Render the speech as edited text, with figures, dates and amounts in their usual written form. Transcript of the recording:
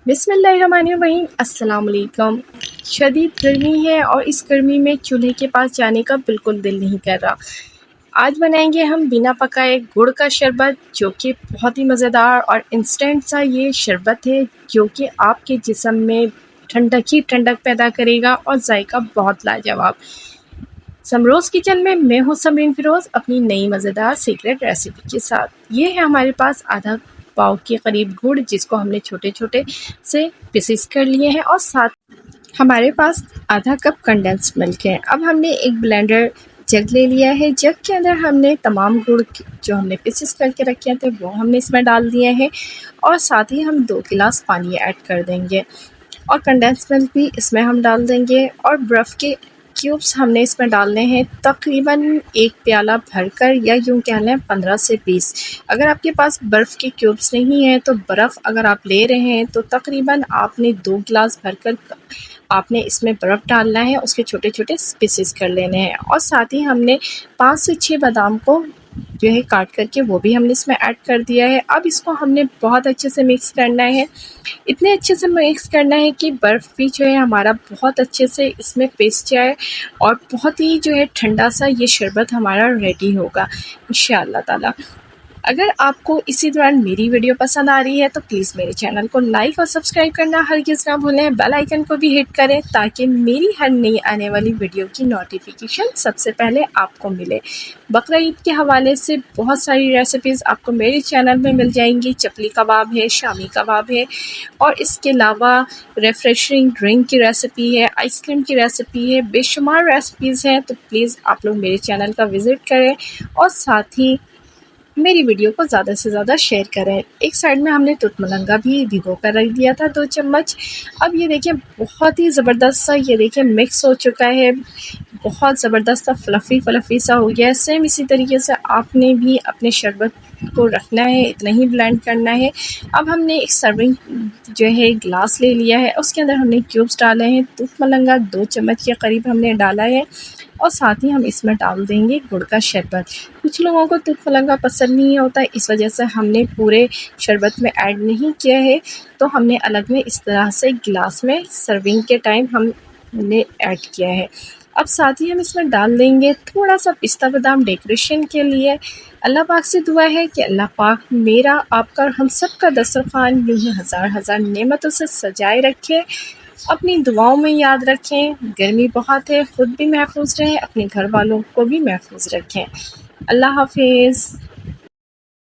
बिस्मिल्लाहिर्रहमानिर्रहीम। अस्सलाम वालेकुम। शदीद गर्मी है और इस गर्मी में चूल्हे के पास जाने का बिल्कुल दिल नहीं कर रहा। आज बनाएंगे हम बिना पकाए गुड़ का शरबत, जो कि बहुत ही मज़ेदार और इंस्टेंट सा ये शरबत है, जो कि आपके जिस्म में ठंडक ही ठंडक पैदा करेगा और जायका बहुत लाजवाब। समरोज़ किचन में मैं हूँ समरीन फ़िरोज़, अपनी नई मज़ेदार सीक्रेट रेसिपी के साथ। ये है हमारे पास आधा पाव के करीब गुड़, जिसको हमने छोटे छोटे से पीसेस कर लिए हैं, और साथ हमारे पास आधा कप कंडेंस्ड मिल्क है। अब हमने एक ब्लेंडर जग ले लिया है। जग के अंदर हमने तमाम गुड़ जो हमने पीसेस करके रखे थे वो हमने इसमें डाल दिए हैं, और साथ ही हम 2 गिलास पानी ऐड कर देंगे, और कंडेंस्ड मिल्क भी इसमें हम डाल देंगे, और बर्फ़ के क्यूब्स हमने इसमें डालने हैं तकरीबन 1 प्याला भरकर, या यूँ कह लें 15 से 20। अगर आपके पास बर्फ़ के क्यूब्स नहीं हैं तो बर्फ़ अगर आप ले रहे हैं तो तकरीबन आपने 2 गिलास भरकर आपने इसमें बर्फ़ डालना है, उसके छोटे-छोटे पीसेस कर लेने हैं, और साथ ही हमने 5 से 6 बादाम को जो है काट करके वो भी हमने इसमें ऐड कर दिया है। अब इसको हमने बहुत अच्छे से मिक्स करना है, इतने अच्छे से मिक्स करना है कि बर्फ़ भी जो है हमारा बहुत अच्छे से इसमें पिस जाए, और बहुत ही जो है ठंडा सा ये शरबत हमारा रेडी होगा इंशाअल्लाह ताला। अगर आपको इसी दौरान मेरी वीडियो पसंद आ रही है तो प्लीज़ मेरे चैनल को लाइक और सब्सक्राइब करना हरगिज़ ना भूलें। बेल आइकन को भी हिट करें ताकि मेरी हर नई आने वाली वीडियो की नोटिफिकेशन सबसे पहले आपको मिले। बकरा ईद के हवाले से बहुत सारी रेसिपीज़ आपको मेरे चैनल में मिल जाएंगी। चपली कबाब है, शामी कबाब है, और इसके अलावा रिफ़्रेशिंग ड्रिंक की रेसिपी है, आइसक्रीम की रेसिपी है, बेशुमार रेसिपीज़ हैं। तो प्लीज़ आप लोग मेरे चैनल का विज़िट करें, और साथ ही मेरी वीडियो को ज़्यादा से ज़्यादा शेयर करें। एक साइड में हमने तुत मलंगा भी भिगो कर रख दिया था 2 चम्मच। अब ये देखिए बहुत ही ज़बरदस्त सा ये देखिए मिक्स हो चुका है, बहुत ज़बरदस्त सा फ्लफ़ी सा हो गया है। सेम इसी तरीके से आपने भी अपने शरबत को रखना है, इतना ही ब्लेंड करना है। अब हमने एक सर्विंग जो है ग्लास ले लिया है, उसके अंदर हमने क्यूब्स डाले हैं। तुत मलंगा 2 चम्मच के करीब हमने डाला है, और साथ ही हम इसमें डाल देंगे गुड़ का शरबत। कुछ लोगों को तुत मलंगा पसंद नहीं होता, इस वजह से हमने पूरे शरबत में ऐड नहीं किया है, तो हमने अलग में इस तरह से गिलास में सर्विंग के टाइम हमने ऐड किया है। अब साथ ही हम इसमें डाल देंगे थोड़ा सा पिस्ता बादाम डेकोरेशन के लिए। अल्लाह पाक से दुआ है कि अल्लाह पाक मेरा, आपका और हम सब का दस्तरखान यूँ ही हज़ार हज़ार नेमतों से सजाए रखे। अपनी दुआओं में याद रखें। गर्मी बहुत है, ख़ुद भी महफूज रहें, अपने घर वालों को भी महफूज रखें। अल्लाह हाफ़िज़।